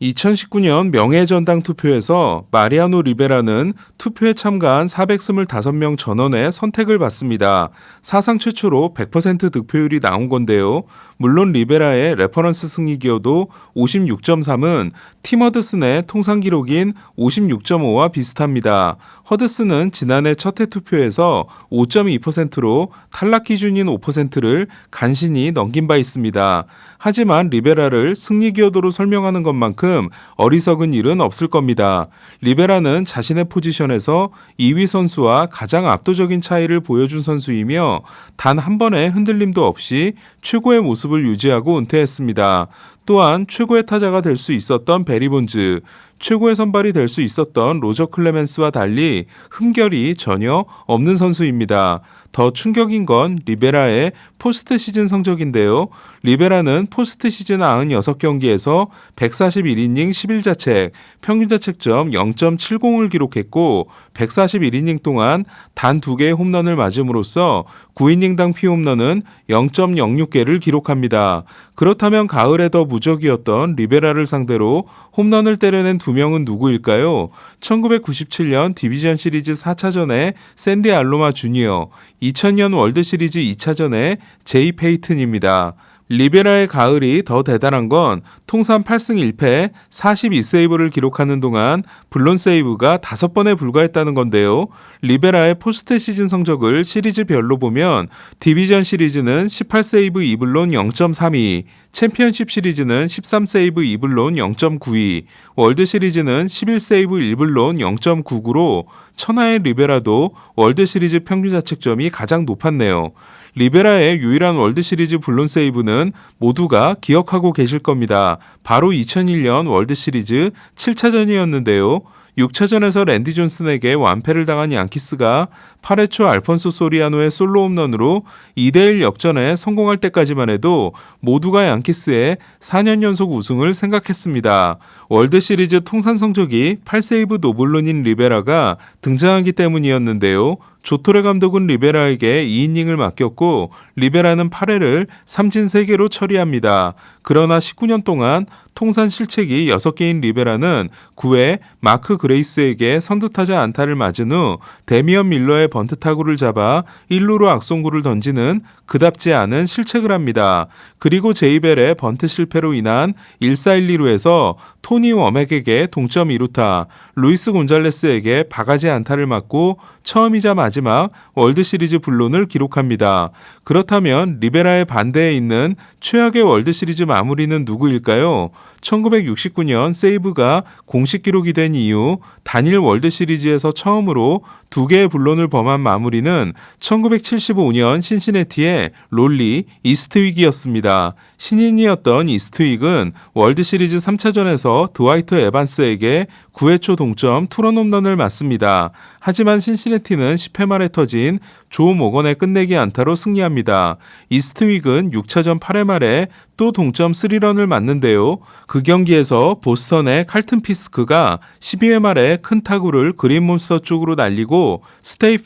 2019년 명예전당 투표에서 마리아노 리베라는 투표에 참가한 425명 전원의 선택을 받습니다. 사상 최초로 100% 득표율이 나온 건데요. 물론 리베라의 레퍼런스 승리기여도 56.3은 팀 허드슨의 통상 기록인 56.5와 비슷합니다. 허드슨은 지난해 첫해 투표에서 5.2%로 탈락 기준인 5%를 간신히 넘긴 바 있습니다. 하지만 리베라를 승리 기여도로 설명하는 것만큼 어리석은 일은 없을 겁니다. 리베라는 자신의 포지션에서 2위 선수와 가장 압도적인 차이를 보여준 선수이며 단 한 번의 흔들림도 없이 최고의 모습을 유지하고 은퇴했습니다. 또한 최고의 타자가 될 수 있었던 베리 본즈, 최고의 선발이 될 수 있었던 로저 클레멘스와 달리 흠결이 전혀 없는 선수입니다. 더 충격인 건 리베라의 포스트 시즌 성적인데요. 리베라는 포스트 시즌 96경기에서 141이닝 11자책, 평균 자책점 0.70을 기록했고 141이닝 동안 단 2개의 홈런을 맞음으로써 9이닝당 피홈런은 0.06개를 기록합니다. 그렇다면 가을에 더 무적이었던 리베라를 상대로 홈런을 때려낸 두 명은 누구일까요? 1997년 디비전 시리즈 4차전의 샌디 알로마 주니어, 2000년 월드시리즈 2차전의 제이 페이튼입니다. 리베라의 가을이 더 대단한 건 통산 8승 1패 42세이브를 기록하는 동안 블론 세이브가 5번에 불과했다는 건데요. 리베라의 포스트 시즌 성적을 시리즈별로 보면 디비전 시리즈는 18세이브 2블론 0.32, 챔피언십 시리즈는 13세이브 2블론 0.92, 월드 시리즈는 11세이브 1블론 0.99로 천하의 리베라도 월드 시리즈 평균 자책점이 가장 높았네요. 리베라의 유일한 월드시리즈 블론 세이브는 모두가 기억하고 계실 겁니다. 바로 2001년 월드시리즈 7차전이었는데요. 6차전에서 랜디 존슨에게 완패를 당한 양키스가 8회 초 알폰소 소리아노의 솔로 홈런으로 2대1 역전에 성공할 때까지만 해도 모두가 양키스의 4년 연속 우승을 생각했습니다. 월드시리즈 통산 성적이 8세이브 노블론인 리베라가 등장하기 때문이었는데요. 조토레 감독은 리베라에게 2이닝을 맡겼고 리베라는 8회를 삼진 3개로 처리합니다. 그러나 19년 동안 통산 실책이 6개인 리베라는 9회 마크 그레이스에게 선두타자 안타를 맞은 후 데미언 밀러의 번트 타구를 잡아 1루로 악송구를 던지는 그답지 않은 실책을 합니다. 그리고 제이벨의 번트 실패로 인한 1-4-1-2루에서 토니 워맥에게 동점 2루타, 루이스 곤잘레스에게 바가지 안타를 맞고 처음이자 마지막 월드시리즈 블론을 기록합니다. 그렇다면 리베라의 반대에 있는 최악의 월드시리즈 마무리는 누구일까요? 1969년 세이브가 공식 기록이 된 이후 단일 월드시리즈에서 처음으로 2개의 블론을 범한 마무리는 1975년 신시내티의 롤리 이스트윅이었습니다. 신인이었던 이스트윅은 월드시리즈 3차전에서 드와이트 에반스에게 9회 초 동점 투런 홈런을 맞습니다. 하지만 신시내티는 10회 말에 터진 조 모건의 끝내기 안타로 승리합니다. 이스트윅은 6차전 8회 말에 또 동점 3런을 맞는데요. 그 경기에서 보스턴의 칼튼 피스크가 12회 말에 큰 타구를 그린몬스터 쪽으로 날리고 스테이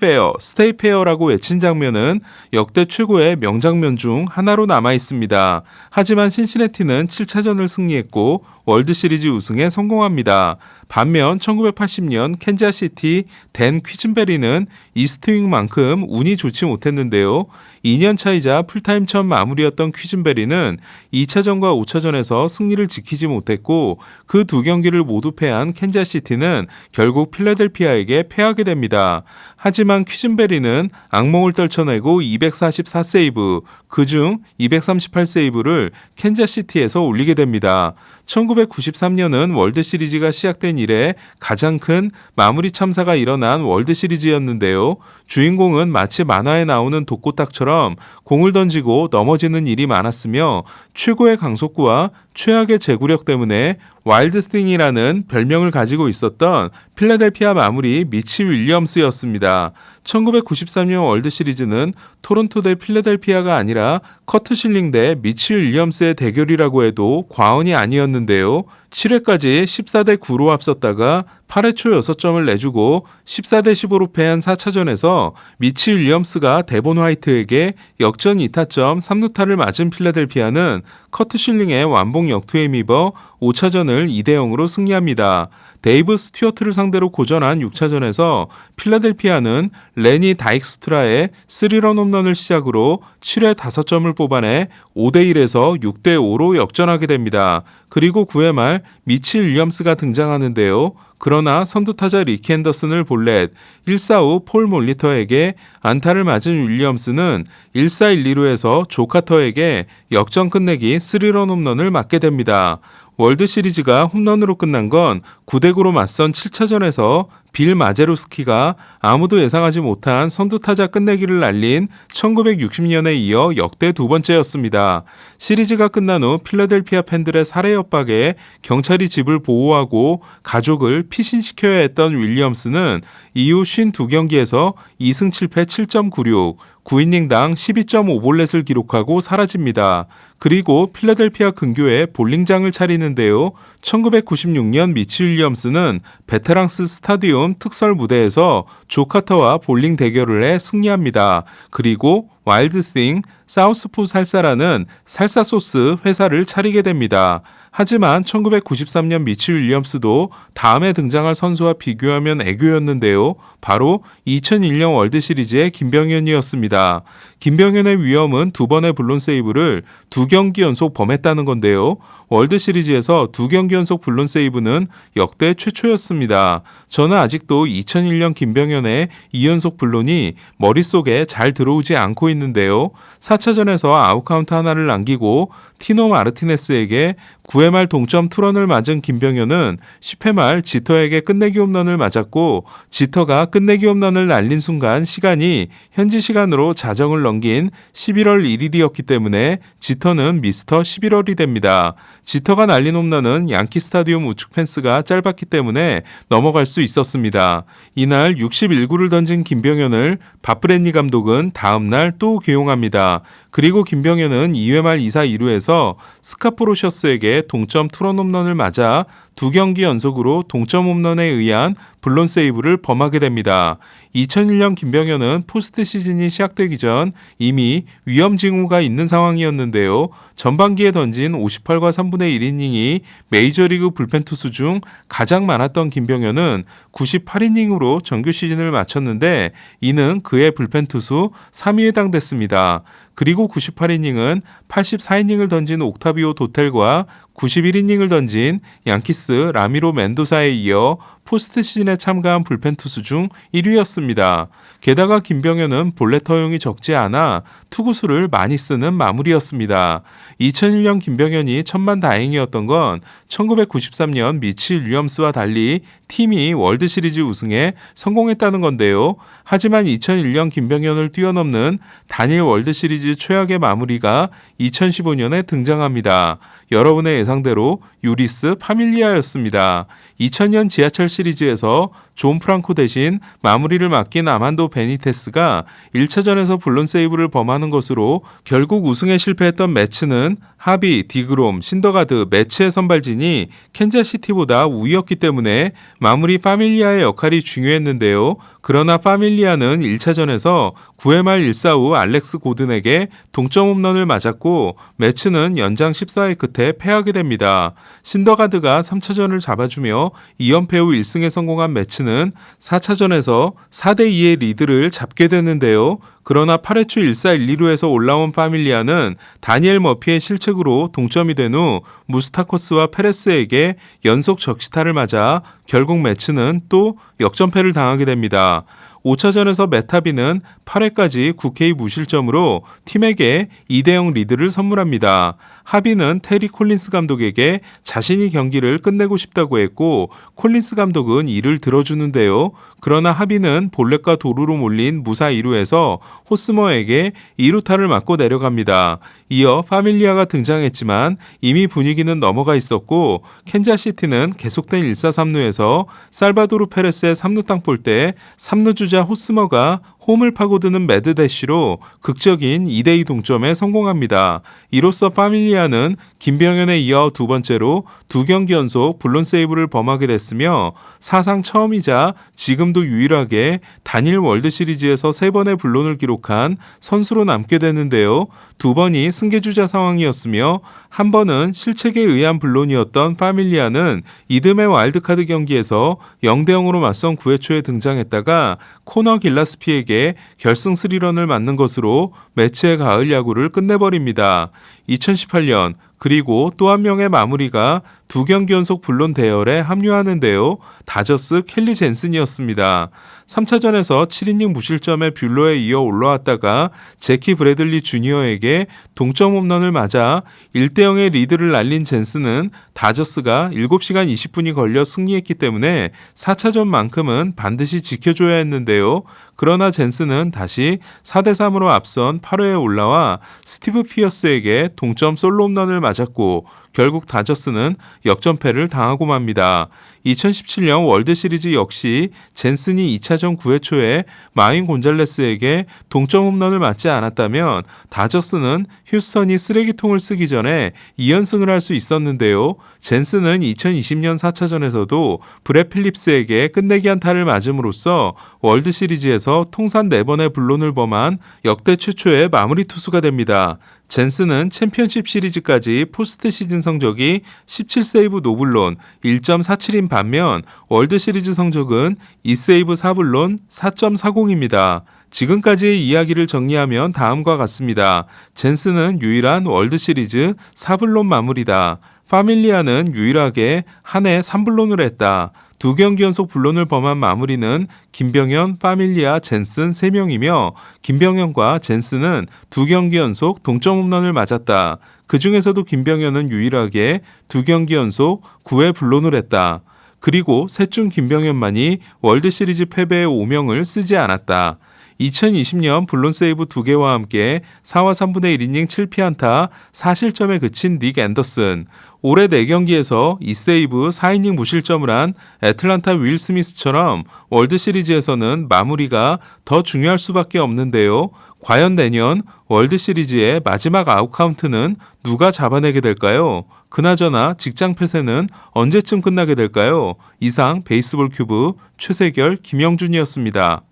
페어라고 외친 장면은 역대 최고의 명장면 중 하나로 남아 있습니다. 하지만 신시내티는 7차전을 승리했고 월드시리즈 우승에 성공합니다. 반면 1980년 캔자시티 댄 퀴즌베리는 이스트윙만큼 운이 좋지 못했는데요. 2년 차이자 풀타임 첫 마무리였던 퀴즌베리는 2차전과 5차전에서 승리를 지키지 못했고 그 두 경기를 모두 패한 캔자시티는 결국 필라델피아에게 패하게 됩니다. 하지만 퀴즌베리는 악몽을 떨쳐내고 244세이브, 그중 238세이브를 캔자시티에서 올리게 됩니다. 1993년은 월드시리즈가 시작된 이래 가장 큰 마무리 참사가 일어난 월드시리즈였는데요. 주인공은 마치 만화에 나오는 독고딱처럼 공을 던지고 넘어지는 일이 많았으며 최고의 강속구와 최악의 제구력 때문에 와일드스팅이라는 별명을 가지고 있었던 필라델피아 마무리 미치 윌리엄스였습니다. 1993년 월드시리즈는 토론토 대 필라델피아가 아니라 커트 실링 대 미치 윌리엄스의 대결이라고 해도 과언이 아니었는데요. 7회까지 14대 9로 앞섰다가 8회 초 6점을 내주고 14대 15로 패한 4차전에서 미치 윌리엄스가 데본 화이트에게 역전 2타점 3루타를 맞은 필라델피아는 커트 실링의 완봉 역투에 힘입어 5차전을 2대0으로 승리합니다. 데이브 스튜어트를 상대로 고전한 6차전에서 필라델피아는 레니 다익스트라의 3런 홈런을 시작으로 7회 5점을 뽑아내 5대1에서 6대5로 역전하게 됩니다. 그리고 9회 말 미치 윌리엄스가 등장하는데요. 그러나 선두타자 리키 앤더슨을 볼넷, 1사 후 폴 몰리터에게 안타를 맞은 윌리엄스는 1사 1, 2루에서 조 카터에게 역전 끝내기 3런 홈런을 맞게 됩니다. 월드시리즈가 홈런으로 끝난 건 9대9로 맞선 7차전에서 빌 마제로스키가 아무도 예상하지 못한 선두타자 끝내기를 날린 1960년에 이어 역대 두 번째였습니다. 시리즈가 끝난 후 필라델피아 팬들의 살해 협박에 경찰이 집을 보호하고 가족을 피신시켜야 했던 윌리엄스는 이후 52경기에서 2승 7패 7.96, 9이닝당 12.5볼넷을 기록하고 사라집니다. 그리고 필라델피아 근교에 볼링장을 차리는데요. 1996년 미치 윌리엄스는 베테랑스 스타디움 특설 무대에서 조 카터와 볼링 대결을 해 승리합니다. 그리고 와일드스팅 사우스포 살사라는 살사 소스 회사를 차리게 됩니다. 하지만 1993년 미치 윌리엄스도 다음에 등장할 선수와 비교하면 애교였는데요. 바로 2001년 월드시리즈의 김병현이었습니다. 김병현의 위험은 두 번의 블론 세이브를 2경기 연속 범했다는 건데요. 월드시리즈에서 2경기 연속 블론 세이브는 역대 최초였습니다. 저는 아직도 2001년 김병현의 2연속 블론이 머릿속에 잘 들어오지 않고 있는데요. 4차전에서 아웃카운트 하나를 남기고 티노 마르티네스에게 9회 말 동점 투런을 맞은 김병현은 10회 말 지터에게 끝내기 홈런을 맞았고 지터가 끝내기 홈런을 날린 순간 시간이 현지 시간으로 자정을 넘긴 11월 1일이었기 때문에 지터는 미스터 11월이 됩니다. 지터가 날린 홈런은 양키 스타디움 우측 펜스가 짧았기 때문에 넘어갈 수 있었습니다. 이날 61구를 던진 김병현을 바프렌니 감독은 다음날 또 기용합니다. 그리고 김병현은 2회 말 2사 2루에서 스카프로셔스에게 동점 투런 홈런을 맞아 2경기 연속으로 동점 홈런에 의한 블론 세이브를 범하게 됩니다. 2001년 김병현은 포스트 시즌이 시작되기 전 이미 위험 징후가 있는 상황이었는데요. 전반기에 던진 58과 3분의 1이닝이 메이저리그 불펜 투수 중 가장 많았던 김병현은 98이닝으로 정규 시즌을 마쳤는데 이는 그의 불펜 투수 3위에 해당됐습니다. 그리고 98이닝은 84이닝을 던진 옥타비오 도텔과 91이닝을 던진 양키스 라미로 멘도사에 이어 포스트 시즌에 참가한 불펜 투수 중 1위였습니다. 게다가 김병현은 볼넷 허용이 적지 않아 투구수를 많이 쓰는 마무리였습니다. 2001년 김병현이 천만다행이었던 건 1993년 미치 윌리엄스와 달리 팀이 월드시리즈 우승에 성공했다는 건데요. 하지만 2001년 김병현을 뛰어넘는 단일 월드시리즈 최악의 마무리가 2015년에 등장합니다. 여러분의 예상대로 유리스 파밀리아였습니다. 2000년 지하철 시리즈에서 존 프랑코 대신 마무리를 맡긴 아만도 베니테스가 1차전에서 블론 세이브를 범하는 것으로 결국 우승에 실패했던 매츠는 하비, 디그롬, 신더가드, 매츠의 선발진이 캔자시티보다 우위였기 때문에 마무리 파밀리아의 역할이 중요했는데요. 그러나 파밀리아는 1차전에서 9회 말 1사 후 알렉스 고든에게 동점 홈런을 맞았고 매츠는 연장 14회 끝에 패하게 됩니다. 신더가드가 3차전을 잡아주며 2연패 후 1승에 성공한 매츠는 4차전에서 4대2의 리드를 잡게 되는데요. 그러나 8회 초 1사 1, 2루에서 올라온 파밀리아는 다니엘 머피의 실책으로 동점이 된 후 무스타커스와 페레스에게 연속 적시타를 맞아 결국 매츠는 또 역전패를 당하게 됩니다. 5차전에서 메타비는 8회까지 9K 무실점으로 팀에게 2대0 리드를 선물합니다. 하비는 테리 콜린스 감독에게 자신이 경기를 끝내고 싶다고 했고 콜린스 감독은 이를 들어주는데요. 그러나 하비는 볼넷과 도루로 몰린 무사 2루에서 호스머에게 2루타를 맞고 내려갑니다. 이어 파밀리아가 등장했지만 이미 분위기는 넘어가 있었고 캔자시티는 계속된 1사 3루에서 살바도르 페레스의 3루 땅볼 때 3루 주자 호스머가 홈을 파고드는 매드대쉬로 극적인 2대2 동점에 성공합니다. 이로써 파밀리아는 김병현에 이어 두 번째로 두 경기 연속 블론 세이브를 범하게 됐으며 사상 처음이자 지금도 유일하게 단일 월드시리즈에서 3번의 블론을 기록한 선수로 남게 되는데요. 두 번이 승계주자 상황이었으며 한 번은 실책에 의한 블론이었던 파밀리아는 이듬해 와일드카드 경기에서 0대0으로 맞선 9회 초에 등장했다가 코너 길라스피에게 결승 3런을 맞는 것으로 매치의 가을 야구를 끝내버립니다. 2018년 그리고 또 한 명의 마무리가 두 경기 연속 블론 대열에 합류하는데요. 다저스 켈리 젠슨이었습니다. 3차전에서 7이닝 무실점의 뷰러에 이어 올라왔다가 제키 브래들리 주니어에게 동점 홈런을 맞아 1대0의 리드를 날린 젠슨은 다저스가 7시간 20분이 걸려 승리했기 때문에 4차전만큼은 반드시 지켜줘야 했는데요. 그러나 젠슨은 다시 4대3으로 앞선 8회에 올라와 스티브 피어스에게 동점 솔로 홈런을 맞았고 결국 다저스는 역전패를 당하고 맙니다. 2017년 월드시리즈 역시 젠슨이 2차전 9회 초에 마인 곤잘레스에게 동점 홈런을 맞지 않았다면 다저스는 휴스턴이 쓰레기통을 쓰기 전에 2연승을 할 수 있었는데요. 젠슨은 2020년 4차전에서도 브렛 필립스에게 끝내기 안타를 맞음으로써 월드시리즈에서 통산 4번의 블론을 범한 역대 최초의 마무리 투수가 됩니다. 젠슨은 챔피언십 시리즈까지 포스트 시즌 성적이 17세이브 노블론 1.47인 반면 월드시리즈 성적은 2세이브 4블론 4.40입니다. 지금까지의 이야기를 정리하면 다음과 같습니다. 젠슨은 유일한 월드시리즈 4블론 마무리다. 파밀리아는 유일하게 한 해 3블론을 했다. 두 경기 연속 블론을 범한 마무리는 김병현, 파밀리아, 젠슨 3명이며 김병현과 젠슨은 두 경기 연속 동점 홈런을 맞았다. 그 중에서도 김병현은 유일하게 두 경기 연속 9회 블론을 했다. 그리고 셋 중 김병현만이 월드시리즈 패배의 오명을 쓰지 않았다. 2020년 블론 세이브 2개와 함께 4와 3분의 1이닝 7피안타 4실점에 그친 닉 앤더슨. 올해 4경기에서 2세이브 4이닝 무실점을 한 애틀란타 윌 스미스처럼 월드시리즈에서는 마무리가 더 중요할 수밖에 없는데요. 과연 내년 월드시리즈의 마지막 아웃카운트는 누가 잡아내게 될까요? 그나저나 직장 폐쇄는 언제쯤 끝나게 될까요? 이상 베이스볼 큐브 최세결, 김영준이었습니다.